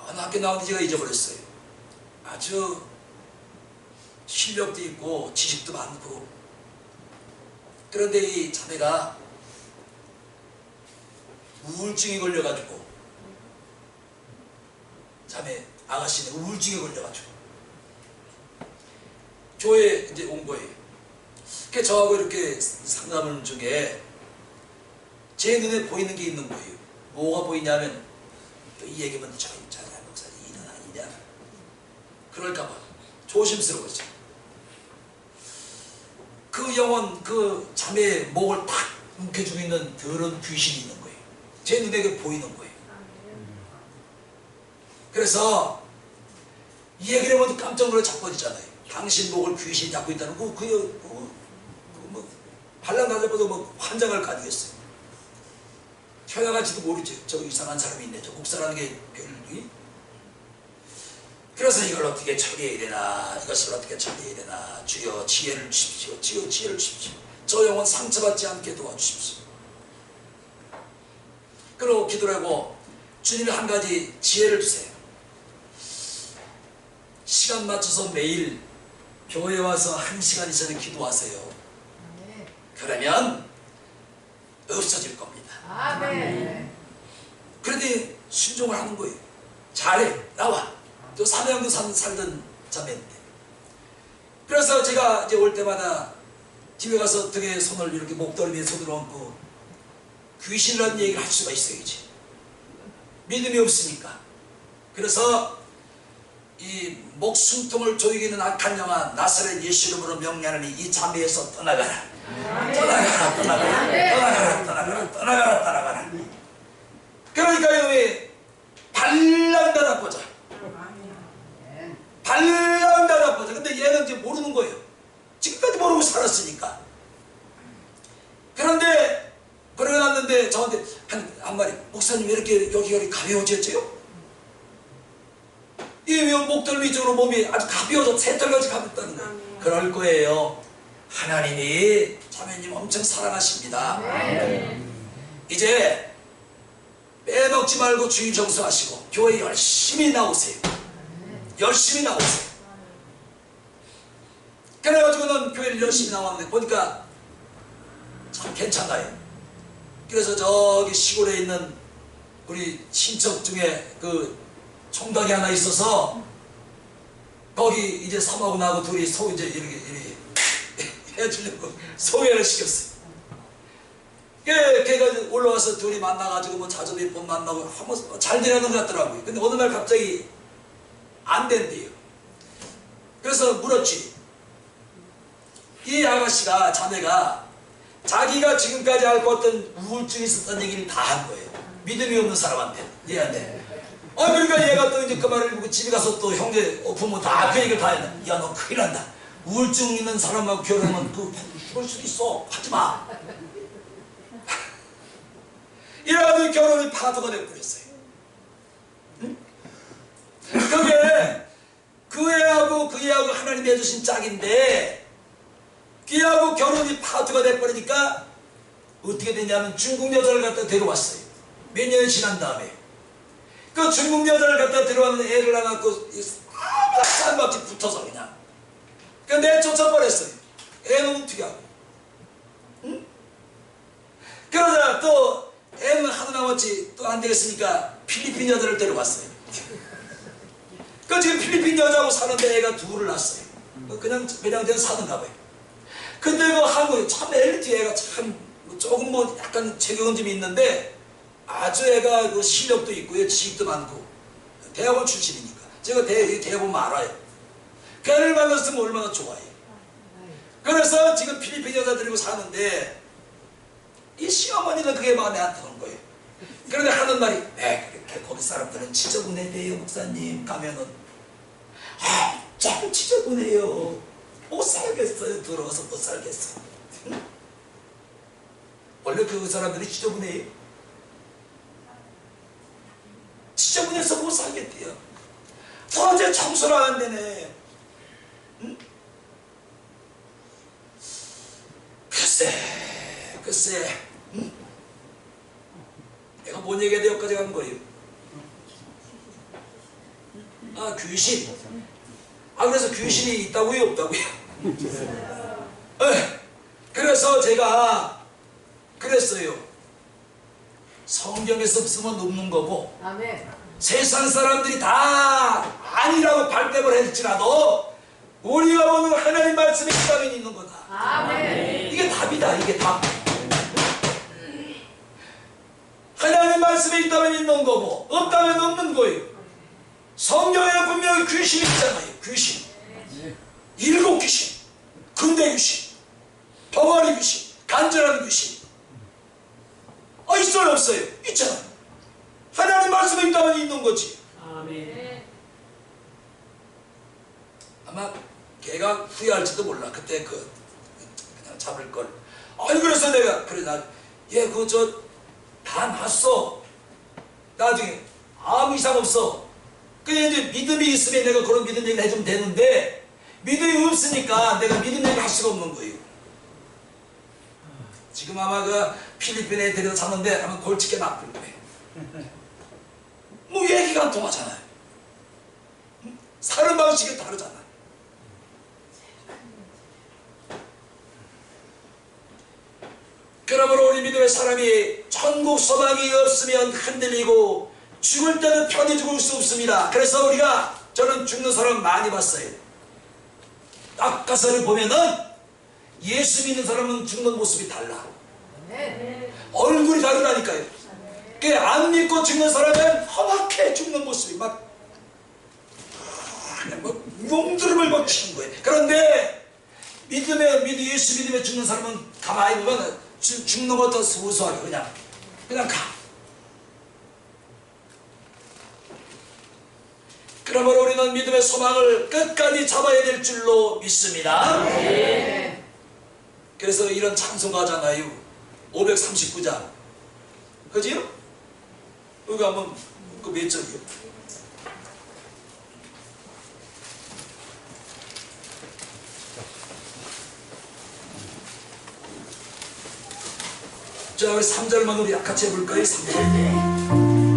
어느 학교 나오는지 제가 잊어버렸어요. 아주 실력도 있고 지식도 많고, 그런데 이 자매가 우울증이 걸려가지고, 자매 아가씨는 우울증에 걸려가지고 교회에 이제 온 거예요. 그 저하고 이렇게 상담하는 중에 제 눈에 보이는 게 있는 거예요. 뭐가 보이냐면, 이 얘기면 저 목사님 일은 아니냐, 그럴까봐 조심스러워져. 그 영혼, 그 자매의 목을 탁 움켜쥐고 있는 더러운 귀신이 있는 거예요. 제 눈에 그 보이는 거예요. 그래서 이 얘기를 하면 깜짝 놀라 자빠지잖아요. 당신 목을 귀신이 잡고 있다는 거, 뭐 발랑 날려봐도 뭐 환장할 거 아니겠어요. 태어나갈지도 모르죠. 저 이상한 사람이 있네. 저 목사라는 게 별이. 그래서 이걸 어떻게 처리해야 되나, 이것을 어떻게 처리해야 되나. 주여 지혜를 주십시오. 주여 지혜를 주십시오. 저 영혼 상처받지 않게 도와주십시오. 그리고 기도를 하고 주님 한 가지 지혜를 주세요. 시간 맞춰서 매일 교회에 와서 1시간 이상을 기도하세요. 그러면 없어질 겁니다. 아멘. 그런데 순종을 하는 거예요. 잘해, 나와. 또 사명도 살던 자매인데. 그래서 제가 이제 올 때마다 집에 가서 등에 손을 이렇게 목덜 위에 손을 얹고 귀신이라는 얘기를 할 수가 있어야지. 믿음이 없으니까. 그래서 이 목숨통을 조이기는 악한 영아 나사렛 예수 이름으로 명령하니 이 자매에서 떠나가라. 떠나가라, 떠나가라, 떠나가라, 떠나가라, 떠나가라, 떠나가라. 그러니까 이놈이 발랑 닫아보자. 발랑 닫아보자. 근데 얘는 이제 모르는 거예요. 지금까지 모르고 살았으니까. 그런데 그러고 났는데 저한테 한 말이, 목사님 왜 이렇게 여기가 가벼워졌죠? 이 목덜 위쪽으로 몸이 아주 가벼워져 새털같이 가볍다는 거예요. 그럴 거예요. 하나님이 자매님 엄청 사랑하십니다. 이제 빼먹지 말고 주일 정수하시고 교회 열심히 나오세요. 열심히 나오세요. 그래가지고는 교회를 열심히 나왔는데 보니까 참 괜찮아요. 그래서 저기 시골에 있는 우리 친척 중에 그 총각이 하나 있어서 거기 이제 삼하고 나하고 둘이 이제 이렇게 해주려고 소개를 시켰어요. 걔가 올라와서 둘이 만나가지고 뭐 자주 몇 번 만나고 한번 잘 되는 것 같더라고요. 근데 어느 날 갑자기 안 된대요. 그래서 물었지. 이 아가씨가, 자매가 자기가 지금까지 앓고 어떤 우울증이 있었던 얘기를 다 한 거예요. 믿음이 없는 사람한테, 얘한테. 그러니까 얘가 또 이제 그 말을 보고 집에 가서 또 형제, 부모 다 그 얘기를 다 했나. 야, 너 큰일 난다. 우울증 있는 사람하고 결혼하면 죽을 수도 있어. 하지 마. 이래가지고 결혼이 파도가 돼버렸어요. 응? 그게 그 애하고 하나님이 해주신 짝인데 그 애하고 결혼이 파도가 돼버리니까 어떻게 되냐면 중국 여자를 갖다 데려왔어요. 몇 년이 지난 다음에 그 중국 여자를 갖다 데려왔는데 애를 낳아갖고 쌀박지 붙어서 그냥 내쫓아버렸어요. 애는 어떻게 하고. 응? 그러자 또 애는 하도 남았지 또 안 되겠으니까 필리핀 여자를 데려왔어요. 그 지금 필리핀 여자하고 사는데 애가 둘을 낳았어요. 그냥 사는가 봐요. 근데 그 한국 참 엘리트 애가 참 조금 뭐 약간 체격은 좀 있는데 아주 애가 그 실력도 있고요, 지식도 많고 대학원 출신이니까 제가 대학원 알아요. 걔를 만났으면 얼마나 좋아요. 그래서 지금 필리핀 여자 데리고 사는데 이 시어머니는 그게 마음에 안 드는 거예요. 그런데 하는 말이, 그렇게 거기 사람들은 지저분해요 목사님. 가면은 참 지저분해요. 못 살겠어요. 들어와서 못 살겠어. 응? 원래 그 사람들이 지저분해요. 지저분해서 못 살겠대요. 도대체 청소를 안 되네. 응? 글쎄. 응? 내가 뭔 얘기해야 돼? 여기까지 간 거예요. 귀신. 그래서 귀신이 있다고요? 없다고요? 그래서 제가 그랬어요. 성경에서 쓰면 없는 거고 아멘. 세상 사람들이 다 아니라고 발뺌을 할지라도 우리가 보는 하나님 말씀에 있다면 있는 거다. 아멘. 이게 답이다. 이게 답. 하나님 말씀에 있다면 있는 거고 없다면 없는 거예요. 성경에 분명히 귀신이 있잖아요. 귀신. 7 귀신. 근대 귀신. 덩어리 귀신. 간절한 귀신. 있어요 없어요? 있잖아요. 하나님 말씀에 있다면 있는 거지. 아멘. 아마 걔가 후회할지도 몰라. 그때 그냥 잡을 걸. 그래서 내가 그래 나 얘 다 다 났어. 나중에 아무 이상 없어. 그냥 이제 믿음이 있으면 내가 그런 믿음 얘기를 해주면 되는데 믿음이 없으니까 내가 믿음 얘기를 할 수가 없는 거예요. 지금 아마 그 필리핀에 데려다 샀는데 아마 골치게 나쁠 거예요. 뭐 얘기가 안 통하잖아요. 사는 방식이 다르잖아요. 그러므로 우리 믿음의 사람이 천국 소망이 없으면 흔들리고 죽을 때는 편히 죽을 수 없습니다. 그래서 우리가 저는 죽는 사람 많이 봤어요. 낙가서를 보면은 예수 믿는 사람은 죽는 모습이 달라. 얼굴이 다르다니까요. 안 믿고 죽는 사람은 험악해 죽는 모습이 막 용두름을 막 치는 거예요. 그런데 예수 믿음에 죽는 사람은 가만히 보면 죽는 것도 소소하게 그냥 가. 그러므로 우리는 믿음의 소망을 끝까지 잡아야 될 줄로 믿습니다. 그래서 이런 찬송가잖아요. 539장. 그지요? 여기 한번 그 몇 절이요? 자, 우리 3절만 우리 같이 해볼까요? 3절.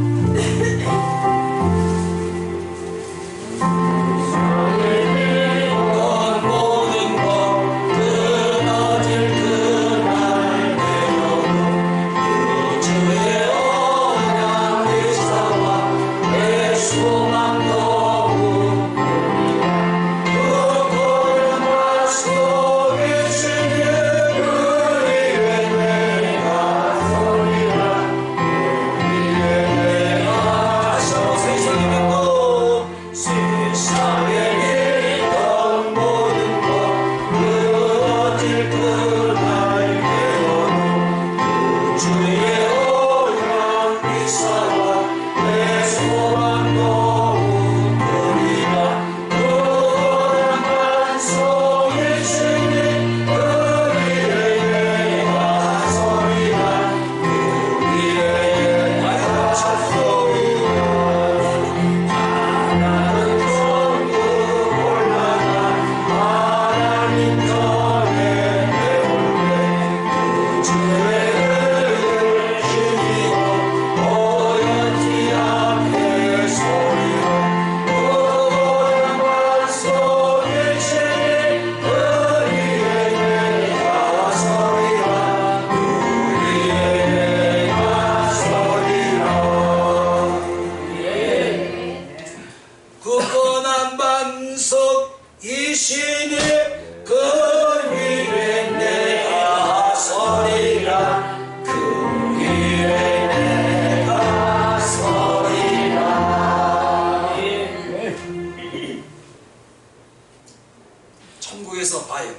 천국에서 봐요.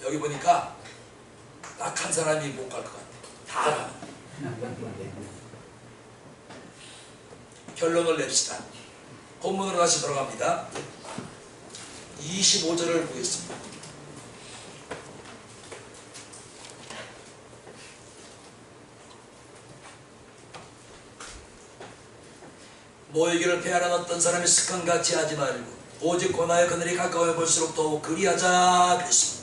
여기 보니까 딱 한 사람이 못 갈 것 같아. 다 가. 결론을 냅시다. 본문으로 다시 돌아갑니다. 25절을 보겠습니다. 모이기를 패하는 어떤 사람이 습관같이 하지 말고 오직 권하여 그들이 가까워 볼수록 더욱 그리하자 그랬습니다.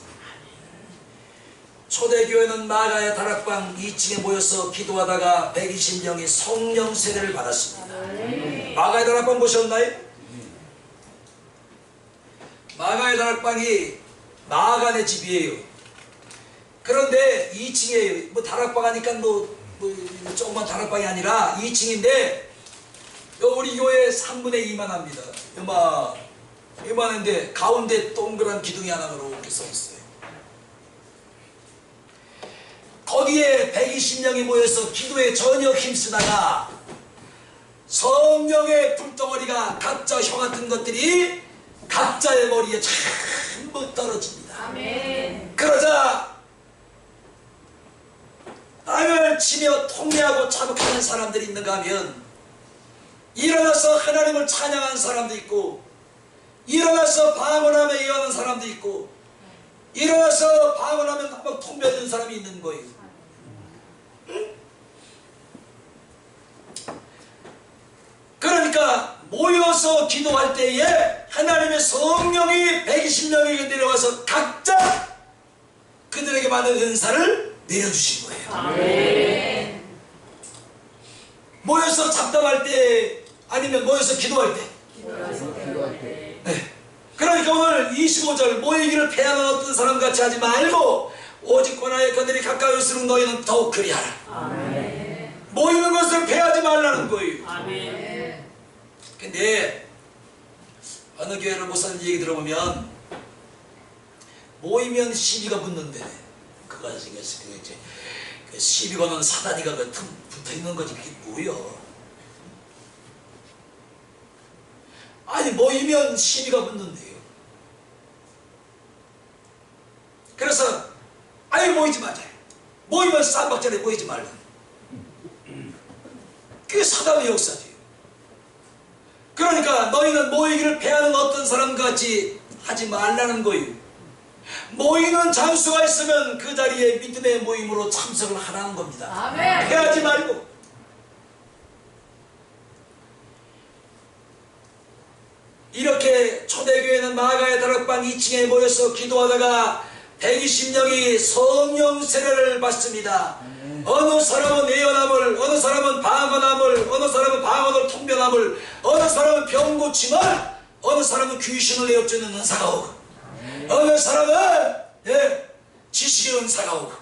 초대교회는 마가의 다락방 2층에 모여서 기도하다가 120명이 성령 세례를 받았습니다. 마가의 다락방 보셨나요? 마가의 다락방이 마간의 집이에요. 그런데 2층에 뭐 다락방 하니까 뭐 조그만 다락방이 아니라 2층인데 우리 교회 3분의 2만 합니다. 요만한데 가운데 동그란 기둥이 하나 그렇게 서 있어요. 거기에 120명이 모여서 기도에 전혀 힘쓰다가 성령의 불덩어리가 가짜 혀 같은 것들이 각자의 머리에 전부 떨어집니다. 아멘. 그러자 땅을 치며 통례하고 자복하는 사람들이 있는가 하면 일어나서 하나님을 찬양하는 사람도 있고 일어나서 방언하며 예언하는 사람도 있고 일어나서 방언하며 막 통배하는 사람이 있는 거예요. 모여서 기도할 때에 하나님의 성령이 120명에게 내려와서 각자 그들에게 받은 은사를 내려주신 거예요. 아멘. 모여서 잡담할 때 아니면 모여서 기도할 때. 네. 그러니까 오늘 25절 모이기를 패하는 어떤 사람 같이 하지 말고 오직 권하여 그들이 가까이올수록 너희는 더욱 그리하라. 아멘. 모이는 것을 패하지 말라는 거예요. 아멘. 근데 어느 교회를 목사님 얘기 들어보면 모이면 시비가 붙는데 그거 이제 그 시비 거는 사다리가 그 붙어 있는 거지 그게 뭐여? 아니 모이면 시비가 붙는데요. 그래서 아예 모이지 말자. 모이면 쌈박자리에 모이지 말라. 그게 사단의 역사지. 그러니까 너희는 모이기를 패하는 어떤 사람같이 하지 말라는 거예요. 모이는 장수가 있으면 그 자리에 믿음의 모임으로 참석을 하라는 겁니다. 아멘. 패하지 말고. 이렇게 초대교회는 마가의 다락방 2층에 모여서 기도하다가 120명이 성령 세례를 받습니다. 어느 사람은 예언함을, 어느 사람은 방언함을, 어느 사람은 방언을 통변함을, 어느 사람은 병 고침을, 어느 사람은 귀신을 내어주는 은사가 오고, 어느 사람은 지식의 은사가 오고,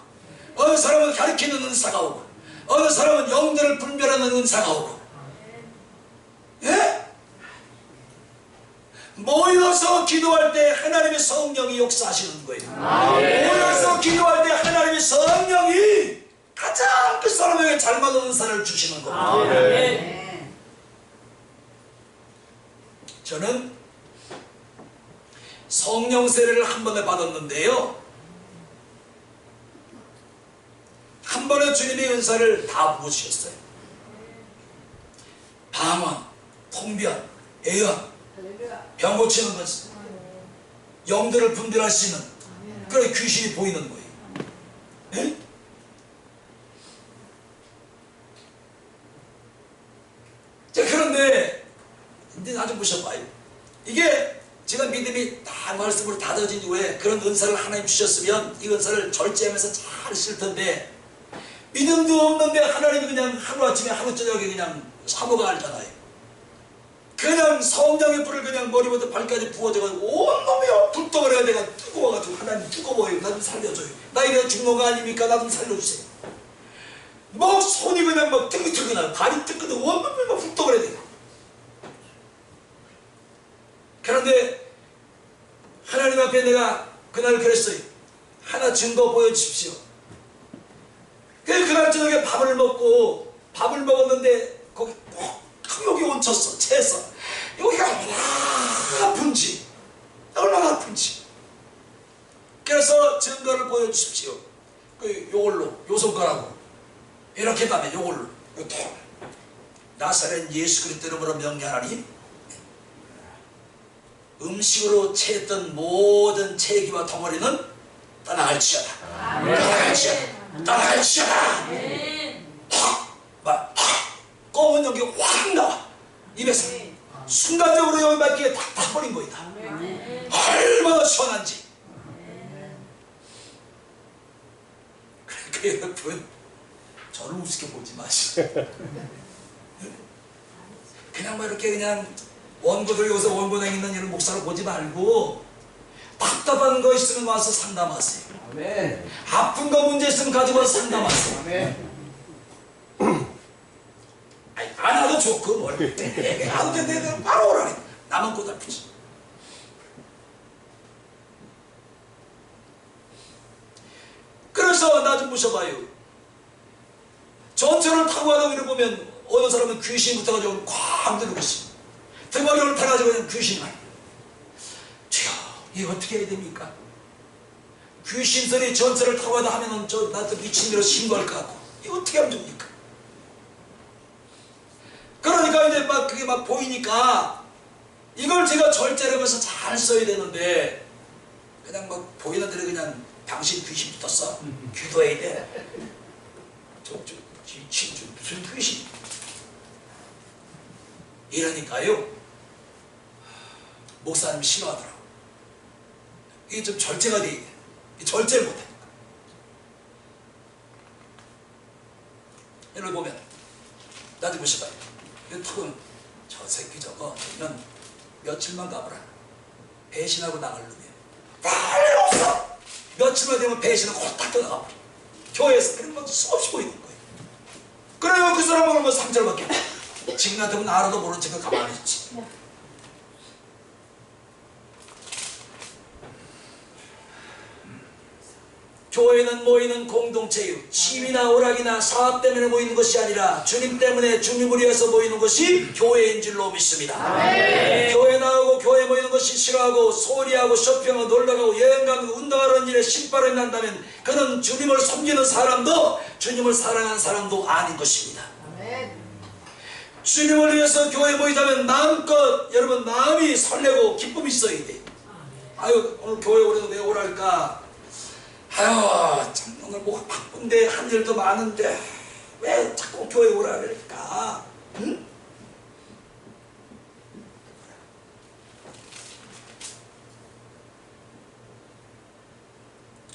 어느 사람은 가르치는 은사가 오고, 어느 사람은 영들을 분별하는 은사가 오고. 예? 모여서 기도할 때 하나님의 성령이 역사하시는 거예요. 모여서 기도할 때 하나님의 성령이 가장 그 사람에게 잘 맞는 은사를 주시는 겁니다. 아멘. 저는 성령 세례를 한 번에 받았는데요, 한 번에 주님의 은사를 다 부으셨어요. 방언, 통변, 예언, 병 고치는 것, 영들을 분별할 수 있는, 그런 귀신이 보이는 거예요. 예? 자, 그런데 이제 나 좀 보셔봐요. 이게 제가 믿음이 다 말씀으로 다져진 이후에 그런 은사를 하나님 주셨으면 이 은사를 절제하면서 잘 쓸 텐데, 믿음도 없는데 하나님이 그냥 하루아침에 하루저녁에 그냥 사모가 알잖아요. 그냥 성령의 불을 그냥 머리부터 발까지 부어져가지고 온몸이 불떡을 해야 내가 뜨거워가지고 하나님 뜨거워요. 나 좀 살려줘요. 나 이래 죽는 거 아닙니까? 나 좀 살려주세요. 뭐 손이 그냥 막 뜨끈뜨끈하고 발이 뜨끈하고 온몸이 막 불떡을 해야 돼요. 그런데 하나님 앞에 내가 그날 그랬어요. 하나 증거 보여주십시오. 그날 저녁에 밥을 먹었는데 거기 꼭 여기 얹혔어. 채서 여기가 얼마나 아픈지. 그래서 증거를 보여주십시오. 요걸로, 요 손가락으로 이렇게 다음에 요걸로 나사렛 예수 그리스도 이름으로 명령하니 음식으로 채했던 모든 체기와 덩어리는 떠나갈지어다. 떠나갈지어다. 막 검은 연기가 확 나와. 입에서 순간적으로 여기 맞기에 다 타버린 거이다. 얼마나 시원한지. 그러니까 여러분, 저를 우습게 보지 마시고 그냥 뭐 이렇게 그냥 원고들 여기서 원고당 있는 이런 목사를 보지 말고 답답한 거 있으면 와서 상담하세요. 아멘. 아픈 거 문제 있으면 가지고 와서 상담하세요. 아멘. 아니, 안 와도 좋고 뭘. 안 된다면 바로 오라니. 나만 고달프지. 그래서 나 좀 보셔봐요. 전철을 타고 가다 이를 보면 어느 사람은 귀신이 붙어가지고 꽉 누르고 있어. 등어리를 타가지고 그냥 귀신이 말. 주여, 이거 어떻게 해야 됩니까? 귀신 소리 전철을 타고 가다 하면은 나한테 미친 대로 신고할 것 같고, 이거 어떻게 하면 됩니까? 그러니까 이제 막 그게 막 보이니까 이걸 제가 절제를 해서 잘 써야 되는데 그냥 막 보이는 대로 그냥 당신 귀신 붙었어. 기도해야 돼. 무슨 귀신. 이러니까요, 목사님 싫어하더라고. 이게 좀 절제가 돼 있네. 절제를 못해. 이걸 보면 나중에 보시다. 유튜브는 저 새끼 저는 며칠만 가보라. 배신하고 나갈 놈이야. 빨리 없어. 며칠만 되면 배신하고 홀딱 떠나가버려. 교회에서 그런 건 수없이 보이는 거예요. 그래요, 그 사람은 뭐 3절밖에 지금 같으면 알아도 모른 척 가만히 있지. 교회는 모이는 공동체요, 취미나 오락이나 사업 때문에 모이는 것이 아니라 주님 때문에 주님을 위해서 모이는 것이 교회인 줄로 믿습니다. 교회 나오고 교회 모이는 것이 싫어하고 소리하고 쇼핑하고 놀러가고 여행가고 운동하는 일에 신발을 난다면 그는 주님을 섬기는 사람도 주님을 사랑하는 사람도 아닌 것입니다. 주님을 위해서 교회 모이자면 마음껏 여러분 마음이 설레고 기쁨이 있어야 돼. 아유, 오늘 교회 오래도 왜 오랄까? 아유, 참 오늘 뭐 바쁜데 할 일도 많은데 왜 자꾸 교회 오라 그럴까? 응?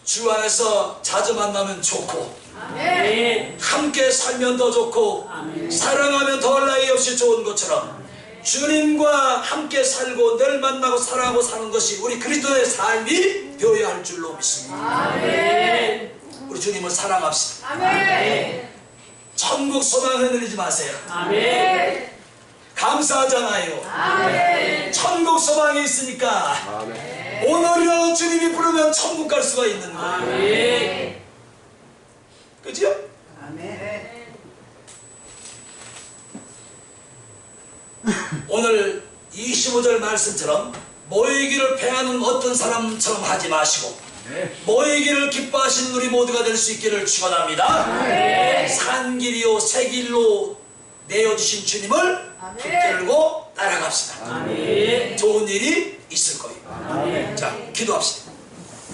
주 안에서 자주 만나면 좋고, 아멘. 함께 살면 더 좋고, 사랑하면 더할 나위 없이 좋은 것처럼 주님과 함께 살고 늘 만나고 사랑하고 사는 것이 우리 그리스도의 삶이 되어야 할 줄로 믿습니다. 아멘. 우리 주님을 사랑합시다. 아멘. 천국 소망 흔들리지 마세요. 아멘. 감사하잖아요. 아멘. 천국 소망이 있으니까 아멘. 오늘이라도 주님이 부르면 천국 갈 수가 있는 거예요. 아멘. 그죠? 아멘. 오늘 25절 말씀처럼 모이기를 패하는 어떤 사람처럼 하지 마시고 모이기를 기뻐하시는 우리 모두가 될 수 있기를 축원합니다. 산길이요 새길로 내어주신 주님을 아멘. 붙들고